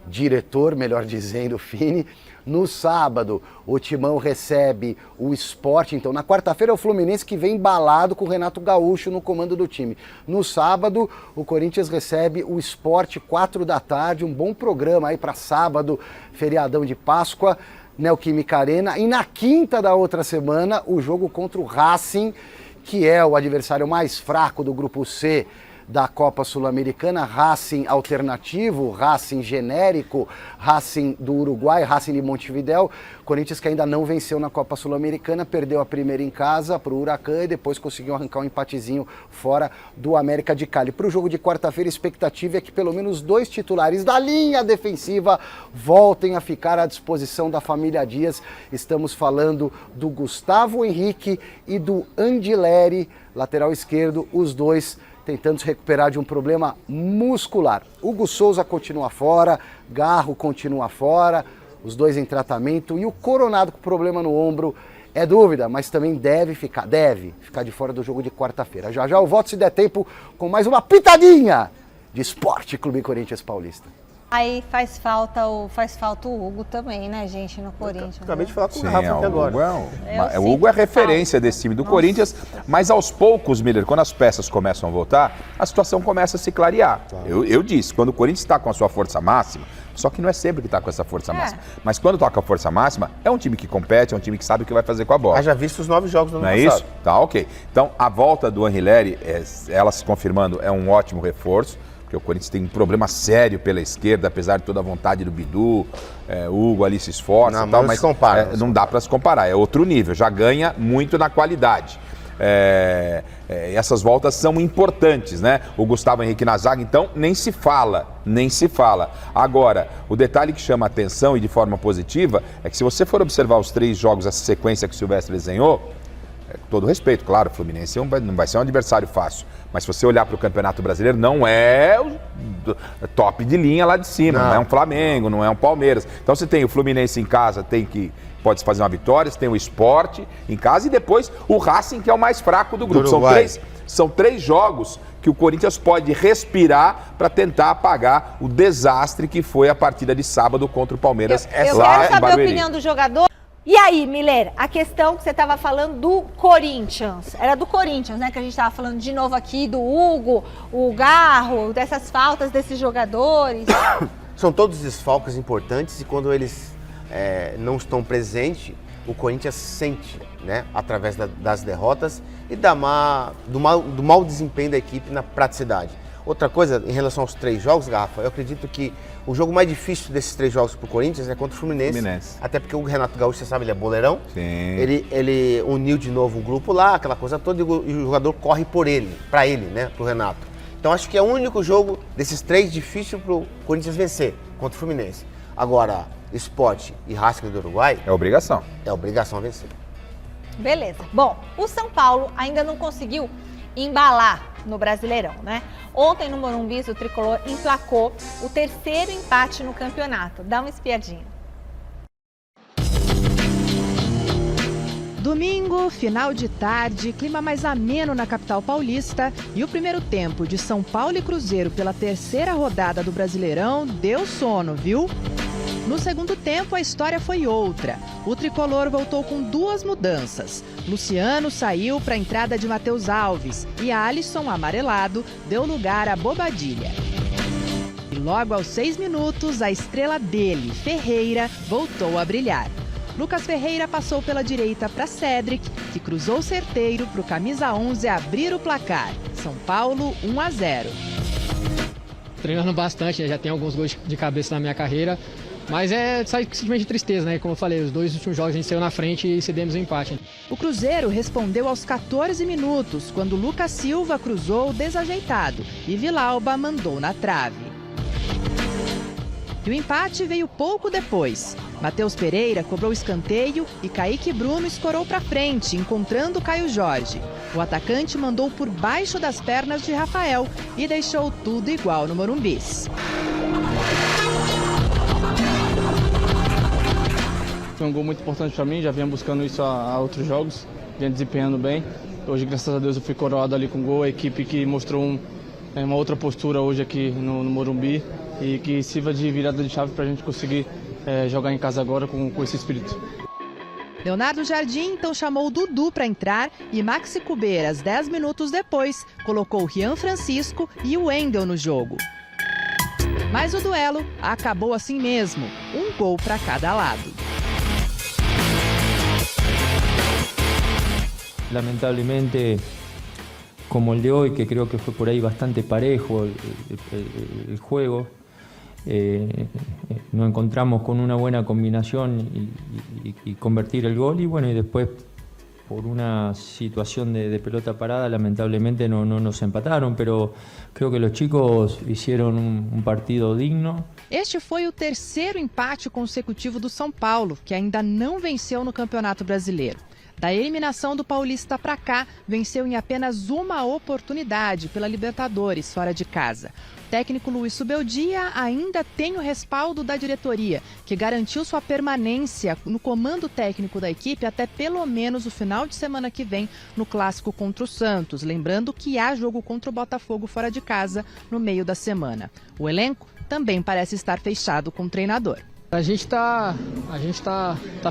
diretor, melhor dizendo, Fini. No sábado, o Timão recebe o Sport. Então, na quarta-feira é o Fluminense que vem embalado com o Renato Gaúcho no comando do time. No sábado, o Corinthians recebe o Sport, 4 da tarde. Um bom programa aí para sábado, feriadão de Páscoa, Neoquímica Arena. E na quinta da outra semana, o jogo contra o Racing, que é o adversário mais fraco do Grupo C da Copa Sul-Americana. Racing alternativo, Racing genérico, Racing do Uruguai, Racing de Montevidéu. Corinthians que ainda não venceu na Copa Sul-Americana, perdeu a primeira em casa para o Huracan e depois conseguiu arrancar um empatezinho fora do América de Cali. Para o jogo de quarta-feira, a expectativa é que pelo menos 2 titulares da linha defensiva voltem a ficar à disposição da família Dias. Estamos falando do Gustavo Henrique e do Andileri, lateral esquerdo, os dois tentando se recuperar de um problema muscular. Hugo Souza continua fora, Garro continua fora, os dois em tratamento, e o Coronado com problema no ombro é dúvida, mas também deve ficar de fora do jogo de quarta-feira. Já já eu volto, se der tempo, com mais uma pitadinha de Esporte Clube Corinthians Paulista. Aí faz falta o Hugo também, né, gente, no Corinthians. Acabei de falar com o Rafa até agora. O Hugo é referência desse time do Corinthians, mas aos poucos, Miller, quando as peças começam a voltar, a situação começa a se clarear. Eu disse, quando o Corinthians está com a sua força máxima, só que não é sempre que está com essa força máxima, mas quando está com a força máxima, é um time que compete, é um time que sabe o que vai fazer com a bola. Já visto os 9 jogos do ano passado. Não é isso? Tá, ok. Então, a volta do Anrileri, ela se confirmando, é um ótimo reforço, porque o Corinthians tem um problema sério pela esquerda, apesar de toda a vontade do Bidu, o Hugo ali se esforça, não, mas não dá para se comparar, é outro nível, já ganha muito na qualidade. Essas voltas são importantes, né? O Gustavo Henrique na zaga, então, nem se fala. Agora, o detalhe que chama a atenção e de forma positiva é que se você for observar os 3 jogos, essa sequência que o Silvestre desenhou, com todo respeito, claro, o Fluminense não vai ser um adversário fácil, mas se você olhar para o Campeonato Brasileiro, não é o top de linha lá de cima, não é um Flamengo, não é um Palmeiras. Então você tem o Fluminense em casa, pode fazer uma vitória, você tem o Sport em casa e depois o Racing, que é o mais fraco do grupo. São 3 jogos que o Corinthians pode respirar para tentar apagar o desastre que foi a partida de sábado contra o Palmeiras. Eu quero saber a opinião do jogador. E aí, Miller, a questão que você estava falando do Corinthians, era do Corinthians, né, que a gente estava falando de novo aqui, do Hugo, o Garro, dessas faltas desses jogadores. São todos desfalques importantes e quando eles não estão presentes, o Corinthians sente, né, através das derrotas e do mau desempenho da equipe na praticidade. Outra coisa, em relação aos 3 jogos, Garrafa, eu acredito que o jogo mais difícil desses 3 jogos pro Corinthians é contra o Fluminense. Até porque o Renato Gaúcho, você sabe, ele é boleirão. Sim. Ele uniu de novo o grupo lá, aquela coisa toda, e o jogador corre pra ele, né, pro Renato. Então acho que é o único jogo desses 3 difícil pro Corinthians vencer, contra o Fluminense. Agora, Sport e Racing do Uruguai... É obrigação. É obrigação vencer. Beleza. Bom, o São Paulo ainda não conseguiu embalar no Brasileirão, né? Ontem no Morumbi, o tricolor emplacou o 3º empate no campeonato. Dá uma espiadinha. Domingo, final de tarde, clima mais ameno na capital paulista e o primeiro tempo de São Paulo e Cruzeiro pela 3ª rodada do Brasileirão deu sono, viu? No segundo tempo, a história foi outra. O tricolor voltou com 2 mudanças. Luciano saiu para a entrada de Matheus Alves e Alisson, amarelado, deu lugar a Bobadilha. E logo aos 6 minutos, a estrela dele, Ferreira, voltou a brilhar. Lucas Ferreira passou pela direita para Cédric, que cruzou certeiro para o camisa 11 abrir o placar. São Paulo 1-0. Treinando bastante, né? Já tem alguns gols de cabeça na minha carreira. Mas sai simplesmente de tristeza, né? Como eu falei, os 2 últimos jogos a gente saiu na frente e cedemos o empate. O Cruzeiro respondeu aos 14 minutos, quando Lucas Silva cruzou desajeitado e Villalba mandou na trave. E o empate veio pouco depois. Matheus Pereira cobrou escanteio e Kaique Bruno escorou para frente, encontrando Caio Jorge. O atacante mandou por baixo das pernas de Rafael e deixou tudo igual no Morumbi. Foi um gol muito importante para mim, já vinha buscando isso há outros jogos, vinha desempenhando bem. Hoje, graças a Deus, eu fui coroado ali com gol, a equipe que mostrou uma outra postura hoje aqui no Morumbi e que sirva de virada de chave para a gente conseguir jogar em casa agora com esse espírito. Leonardo Jardim então chamou o Dudu para entrar e Maxi Cubeiras, 10 minutos depois, colocou o Rian Francisco e o Wendel no jogo. Mas o duelo acabou assim mesmo, um gol para cada lado. Lamentablemente, como el de hoy, que creo que fue por ahí bastante parejo el juego, nos encontramos con una buena combinación y convertir el gol y bueno, y después por una situación de pelota parada lamentablemente no nos empataron, pero creo que los chicos hicieron un partido digno. Este foi o 3º empate consecutivo do São Paulo, que ainda não venceu no Campeonato Brasileiro. Da eliminação do Paulista para cá, venceu em apenas uma oportunidade pela Libertadores, fora de casa. O técnico Luiz Subeldia ainda tem o respaldo da diretoria, que garantiu sua permanência no comando técnico da equipe até pelo menos o final de semana que vem no clássico contra o Santos. Lembrando que há jogo contra o Botafogo fora de casa no meio da semana. O elenco também parece estar fechado com o treinador. A gente tá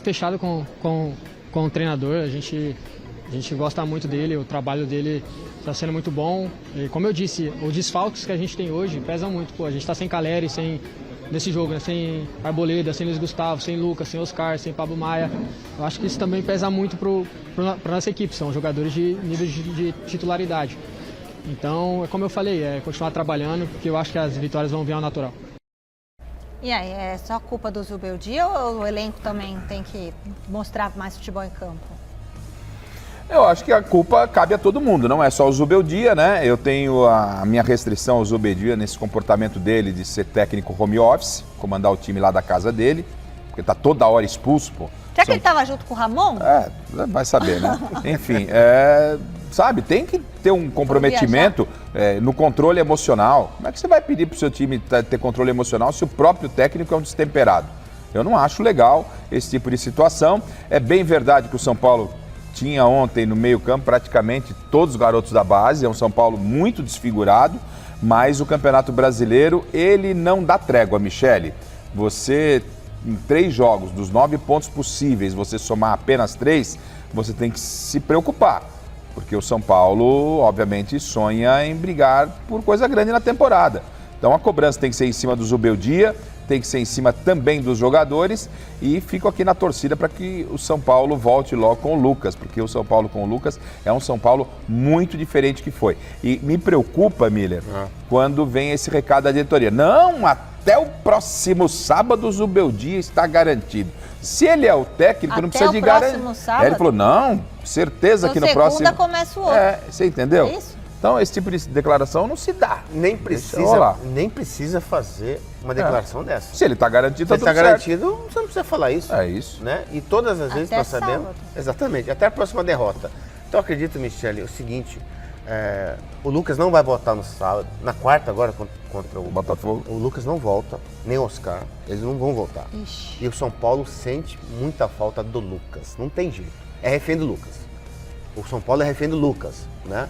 fechado com o treinador, a gente gosta muito dele, o trabalho dele está sendo muito bom. E como eu disse, os desfalques que a gente tem hoje pesam muito. A gente está sem Caleri, nesse jogo, né? Sem Arboleda, sem Luiz Gustavo, sem Lucas, sem Oscar, sem Pablo Maia. Eu acho que isso também pesa muito para nossa equipe, são jogadores de nível de titularidade. Então, como eu falei, continuar trabalhando, porque eu acho que as vitórias vão vir ao natural. E aí, é só culpa do Zubeldia ou o elenco também tem que mostrar mais futebol em campo? Eu acho que a culpa cabe a todo mundo, não é só o Zubeldia, né? Eu tenho a minha restrição ao Zubeldia nesse comportamento dele de ser técnico home office, comandar o time lá da casa dele, porque tá toda hora expulso, pô. Será que ele estava junto com o Ramon? Vai saber, né? Enfim, sabe, tem que ter um comprometimento no controle emocional. Como é que você vai pedir pro seu time ter controle emocional se o próprio técnico é um destemperado? Eu não acho legal esse tipo de situação. É bem verdade que o São Paulo tinha ontem no meio-campo praticamente todos os garotos da base, é um São Paulo muito desfigurado, mas o Campeonato Brasileiro, ele não dá trégua, Michele. Você, em 3 jogos, dos 9 pontos possíveis, você somar apenas 3, você tem que se preocupar, porque o São Paulo, obviamente, sonha em brigar por coisa grande na temporada. Então a cobrança tem que ser em cima do Zubeldia, tem que ser em cima também dos jogadores e fico aqui na torcida para que o São Paulo volte logo com o Lucas, porque o São Paulo com o Lucas é um São Paulo muito diferente que foi. E me preocupa, Miller, quando vem esse recado da diretoria. Não, até o próximo sábado o Zubeldia está garantido. Se ele é o técnico, até não precisa de garantia. Ele falou, não, certeza então, que no próximo... segunda começa o outro. Você entendeu? É isso? Então, esse tipo de declaração não se dá. Nem precisa fazer uma declaração dessa. Se ele está garantido, tá tudo certo. Se ele está garantido, você não precisa falar isso. É isso. Né? E todas as vezes nós sabemos... Exatamente, até a próxima derrota. Então, eu acredito, Michele, o seguinte... o Lucas não vai voltar no sábado. Na quarta agora, contra o Botafogo. O Lucas não volta, nem o Oscar. Eles não vão voltar. Ixi. E o São Paulo sente muita falta do Lucas. Não tem jeito. É refém do Lucas. O São Paulo é refém do Lucas, né?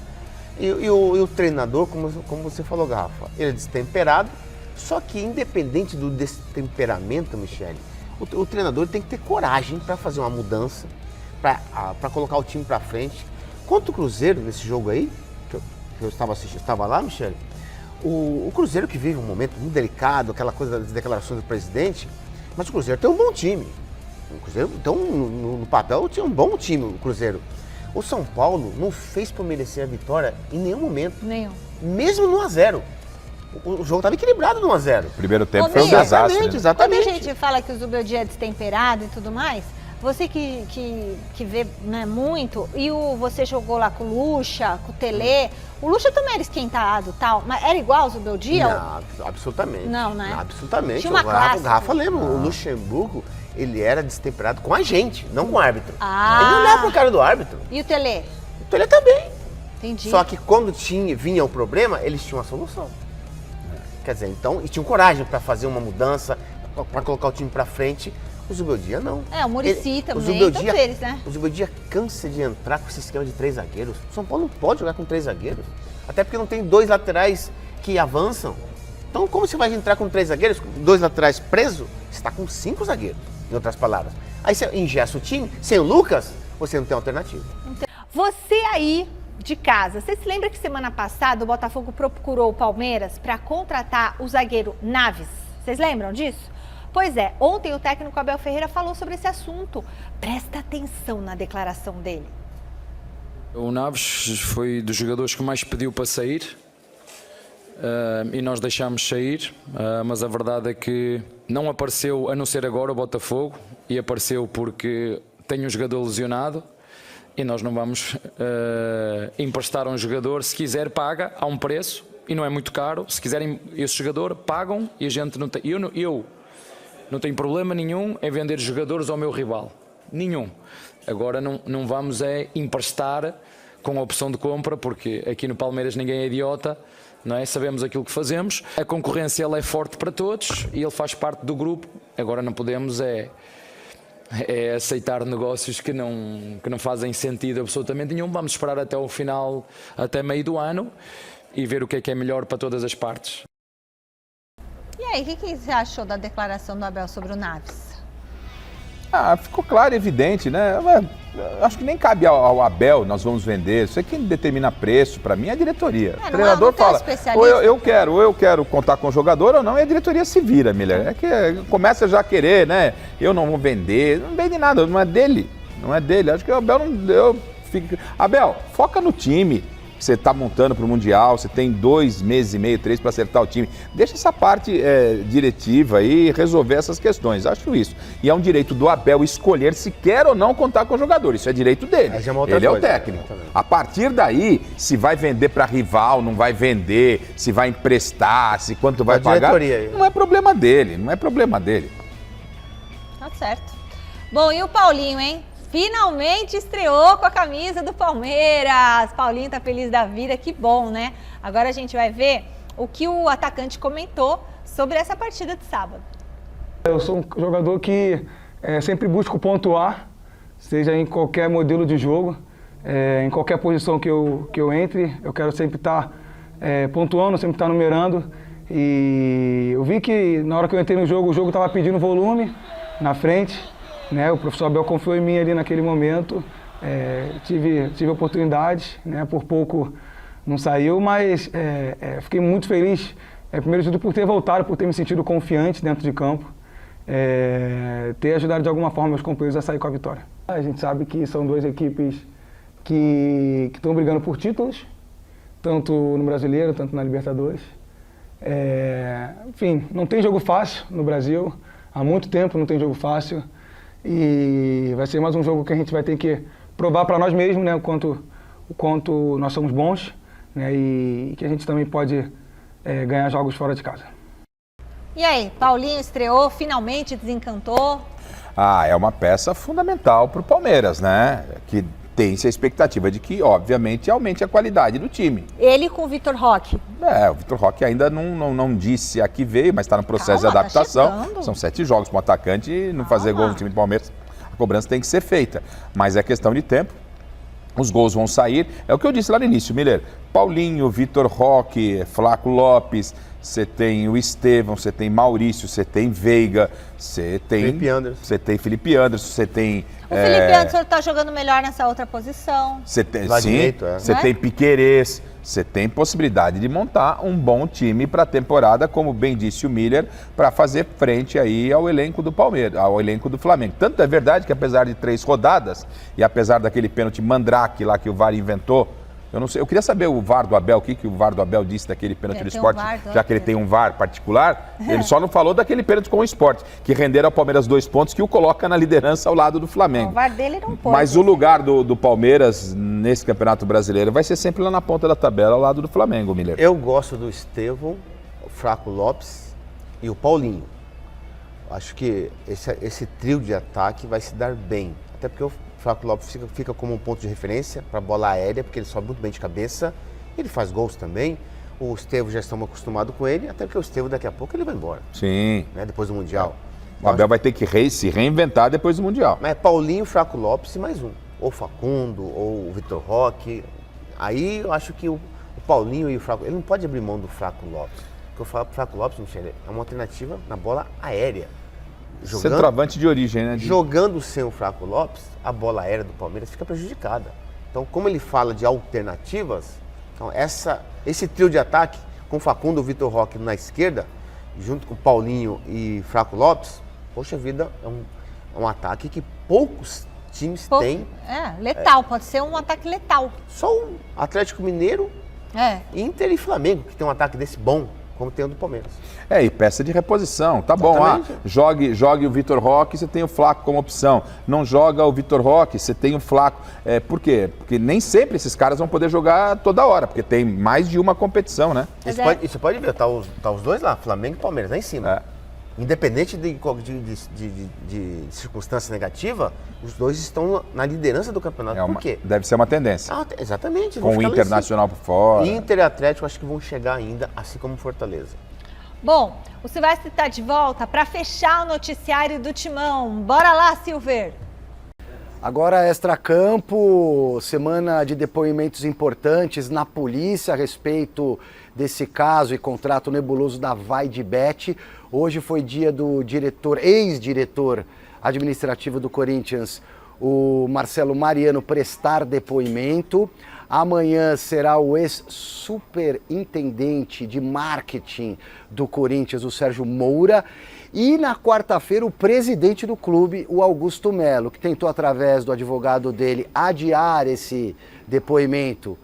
E o treinador, como você falou, Rafa, ele é destemperado, só que independente do destemperamento, Michele, o treinador tem que ter coragem para fazer uma mudança, para colocar o time para frente. Quanto o Cruzeiro, nesse jogo aí, que eu estava assistindo, estava lá, Michele, o Cruzeiro que vive um momento muito delicado, aquela coisa das declarações do presidente, mas o Cruzeiro tem um bom time. O Cruzeiro, então, no papel, tinha um bom time, o Cruzeiro. O São Paulo não fez por merecer a vitória em nenhum momento. Nenhum. Mesmo no 1-0. O jogo estava equilibrado no 1-0. Primeiro tempo foi um desastre. Exatamente. Quando a gente fala que o Zubeldia é destemperado e tudo mais, você que vê, né, muito, e você jogou lá com o Lucha, com o Tele, o Lucha também era esquentado e tal, mas era igual o Zubeldia? Não, absolutamente. Não, né? Absolutamente. Tinha uma classe. O Rafa lembra, o Luxemburgo, ele era destemperado com a gente, não com o árbitro. Ah. Ele não olhava pro cara do árbitro. E o Tele? O Tele também. Entendi. Só que quando vinha o problema, eles tinham a solução. Quer dizer, então, e tinham coragem para fazer uma mudança, para colocar o time para frente. O Zubeldia não. O Muricy também, todos eles, né? O Zubeldia cansa de entrar com esse esquema de 3 zagueiros. O São Paulo não pode jogar com 3 zagueiros. Até porque não tem 2 laterais que avançam. Então, como você vai entrar com 3 zagueiros, 2 laterais presos? Você está com 5 zagueiros, em outras palavras. Aí você engessa o time, sem o Lucas, você não tem alternativa. Você aí de casa, você se lembra que semana passada o Botafogo procurou o Palmeiras para contratar o zagueiro Naves? Vocês lembram disso? Pois é, ontem o técnico Abel Ferreira falou sobre esse assunto. Presta atenção na declaração dele. O Naves foi dos jogadores que mais pediu para sair e nós deixámos sair, mas a verdade é que não apareceu, a não ser agora, o Botafogo, e apareceu porque tem um jogador lesionado e nós não vamos emprestar a um jogador. Se quiser, paga, há um preço e não é muito caro. Se quiserem esse jogador, pagam e a gente não tem... Eu não tenho problema nenhum em vender jogadores ao meu rival. Nenhum. Agora não vamos emprestar com a opção de compra, porque aqui no Palmeiras ninguém é idiota, não é? Sabemos aquilo que fazemos. A concorrência ela é forte para todos e ele faz parte do grupo. Agora não podemos aceitar negócios que não fazem sentido absolutamente nenhum. Vamos esperar até o final, até meio do ano, e ver o que é melhor para todas as partes. E aí, o que você achou da declaração do Abel sobre o Naves? Ficou claro e evidente, né? Acho que nem cabe ao Abel, nós vamos vender. Isso é quem determina preço, para mim, é a diretoria. O treinador fala, ou eu quero contar com o jogador ou não, e a diretoria se vira, Miller. É que começa já a querer, né? Eu não vou vender, não vende nada, não é dele. Não é dele. Acho que o Abel não deu. Abel, foca no time. Você está montando para o Mundial, você tem 2 meses e meio, 3 para acertar o time. Deixa essa parte diretiva aí resolver essas questões, acho isso. E é um direito do Abel escolher se quer ou não contar com o jogador, isso é direito dele. Ele é o técnico. A partir daí, se vai vender para rival, não vai vender, se vai emprestar, se quanto vai pagar, não é problema dele, não é problema dele. Tá certo. Bom, e o Paulinho, hein? Finalmente estreou com a camisa do Palmeiras. Paulinho tá feliz da vida, que bom, né? Agora a gente vai ver o que o atacante comentou sobre essa partida de sábado. Eu sou um jogador que sempre busco pontuar, seja em qualquer modelo de jogo, em qualquer posição que eu entre, eu quero sempre estar pontuando, sempre estar numerando. E eu vi que na hora que eu entrei no jogo, o jogo estava pedindo volume na frente. Né, o professor Abel confiou em mim ali naquele momento, tive oportunidade, né, por pouco não saiu, mas fiquei muito feliz, primeiro de tudo por ter voltado, por ter me sentido confiante dentro de campo, ter ajudado de alguma forma meus companheiros a sair com a vitória. A gente sabe que são 2 equipes que estão brigando por títulos, tanto no Brasileiro, tanto na Libertadores. Enfim, não tem jogo fácil no Brasil, há muito tempo não tem jogo fácil. E vai ser mais um jogo que a gente vai ter que provar para nós mesmos, né, o quanto nós somos bons. né, e que a gente também pode ganhar jogos fora de casa. E aí, Paulinho estreou, finalmente desencantou? É uma peça fundamental para o Palmeiras, né? Que tem-se a expectativa de que, obviamente, aumente a qualidade do time. Ele com o Vitor Roque. O Vitor Roque ainda não disse a que veio, mas está no processo de adaptação. São 7 jogos para um atacante e não fazer gol no time do Palmeiras. A cobrança tem que ser feita, mas é questão de tempo. Os gols vão sair. É o que eu disse lá no início, Miller. Paulinho, Vitor Roque, Flaco Lopes, você tem o Estevão, você tem Maurício, você tem Veiga, você tem Felipe Anderson, você tem o Felipe Anderson está jogando melhor nessa outra posição. Você tem Piquerez, você tem possibilidade de montar um bom time para a temporada, como bem disse o Miller, para fazer frente aí ao elenco do Palmeiras, ao elenco do Flamengo. Tanto é verdade que apesar de 3 rodadas e apesar daquele pênalti mandrake lá que o VAR inventou, eu não sei, eu queria saber o VAR do Abel, o que o VAR do Abel disse daquele pênalti do Sport, já que ele tem um VAR particular, ele só não falou daquele pênalti com o Sport, que renderam ao Palmeiras 2 pontos, que o coloca na liderança ao lado do Flamengo. O VAR dele não pode. Mas o lugar do Palmeiras nesse Campeonato Brasileiro vai ser sempre lá na ponta da tabela, ao lado do Flamengo, Miller. Eu gosto do Estevão, o Flaco Lopes e o Paulinho. Acho que esse trio de ataque vai se dar bem, até porque o Flaco Lopes fica como um ponto de referência para bola aérea, porque ele sobe muito bem de cabeça, ele faz gols também. O Estevão já estamos acostumados com ele, até porque o Estevão daqui a pouco ele vai embora. Sim. Né, depois do Mundial. O Abel vai ter que se reinventar depois do Mundial. Mas Paulinho, Flaco Lopes e mais um. Ou Facundo, ou o Vitor Roque. Aí eu acho que o Paulinho e o Flaco... Ele não pode abrir mão do Flaco Lopes. Porque o Flaco Lopes, Michele, é uma alternativa na bola aérea. Centroavante de origem, né? Jogando sem o Flaco Lopes, a bola aérea do Palmeiras fica prejudicada. Então, como ele fala de alternativas, então esse trio de ataque, com Facundo, o Vitor Roque na esquerda, junto com Paulinho e Flaco Lopes, poxa vida, é um ataque que poucos times têm. Letal, pode ser um ataque letal. Só o Atlético Mineiro, Inter e Flamengo, que tem um ataque desse bom, como tem o do Palmeiras. E peça de reposição, tá bom, jogue o Vitor Roque, você tem o Flaco como opção. Não joga o Vitor Roque, você tem o Flaco. Por quê? Porque nem sempre esses caras vão poder jogar toda hora, porque tem mais de uma competição, né? E você pode ver, tá os dois lá, Flamengo e Palmeiras, lá em cima. Independente de circunstância negativa, os dois estão na liderança do campeonato. Por quê? Deve ser uma tendência. Exatamente. Com o Internacional por fora. Inter e Atlético acho que vão chegar ainda, assim como Fortaleza. Bom, o Silvestre está de volta para fechar o noticiário do Timão. Bora lá, Silver! Agora, extracampo, semana de depoimentos importantes na polícia a respeito desse caso e contrato nebuloso da Vaidbet. Hoje foi dia do ex-diretor administrativo do Corinthians, o Marcelo Mariano, prestar depoimento. Amanhã será o ex-superintendente de marketing do Corinthians, o Sérgio Moura. E na quarta-feira, o presidente do clube, o Augusto Melo, que tentou, através do advogado dele, adiar esse depoimento,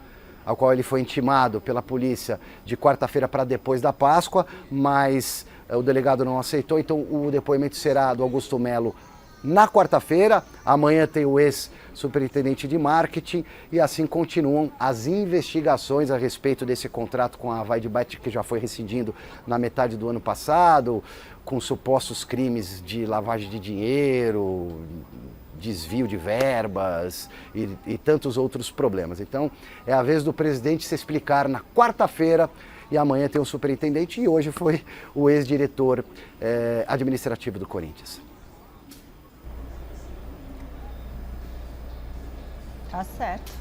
ao qual ele foi intimado pela polícia de quarta-feira para depois da Páscoa, mas o delegado não aceitou, então o depoimento será do Augusto Melo na quarta-feira. Amanhã tem o ex-superintendente de marketing e assim continuam as investigações a respeito desse contrato com a Vaidbet, que já foi rescindido na metade do ano passado, com supostos crimes de lavagem de dinheiro, desvio de verbas e tantos outros problemas. Então, é a vez do presidente se explicar na quarta-feira e amanhã tem o superintendente e hoje foi o ex-diretor administrativo do Corinthians. Tá certo.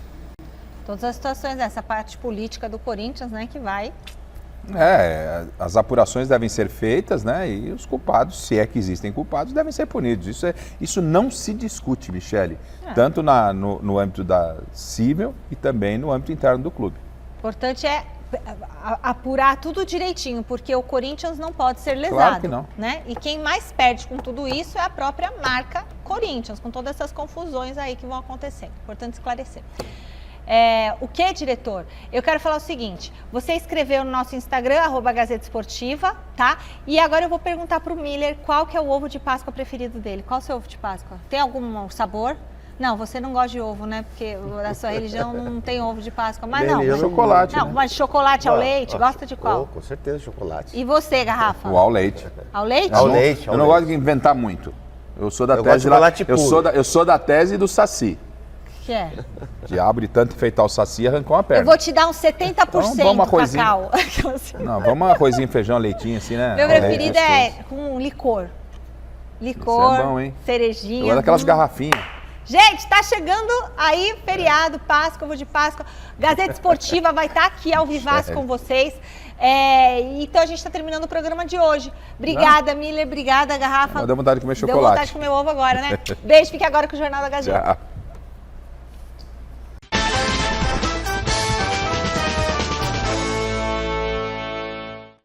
Todas as situações, essa parte política do Corinthians, né, que vai... As apurações devem ser feitas, né, e os culpados, se é que existem culpados, devem ser punidos. Isso não se discute, Michele, tanto no âmbito da civil e também no âmbito interno do clube. O importante é apurar tudo direitinho, porque o Corinthians não pode ser lesado. Claro que não. Né? E quem mais perde com tudo isso é a própria marca Corinthians, com todas essas confusões aí que vão acontecendo. Importante esclarecer. O que, diretor? Eu quero falar o seguinte, você escreveu no nosso Instagram, @Gazeta Esportiva, tá? E agora eu vou perguntar pro Miller qual que é o ovo de Páscoa preferido dele. Qual é o seu ovo de Páscoa? Tem algum sabor? Não, você não gosta de ovo, né? Porque a sua religião não tem ovo de Páscoa. Mas Minha não. religião Chocolate, Não, né? mas chocolate ao leite, gosta de qual? Com certeza, chocolate. E você, Garrafa? O ao leite. Ao leite? Ao leite. Eu não gosto de inventar muito. Eu sou da Eu gosto tese de chocolate eu sou da tese do Saci. Que é? Diabo de tanto enfeitar o Saci, arrancou uma perna. Eu vou te dar uns 70% Então, vamos arrozinho. cacau. Não, vamos arrozinho, feijão, leitinho assim, né? Meu Leite preferido gostoso. é com licor. Licor, Isso é bom, hein? cerejinha. Eu gosto daquelas garrafinhas. Gente, tá chegando aí feriado, Páscoa, ovo de Páscoa. Gazeta Esportiva vai estar aqui ao vivaço com vocês. Então a gente está terminando o programa de hoje. Obrigada, Miller. Obrigada, Garrafa. Deu vontade de comer Deu chocolate. vontade de comer ovo agora, né? Beijo, fique agora com o Jornal da Gazeta. Tchau.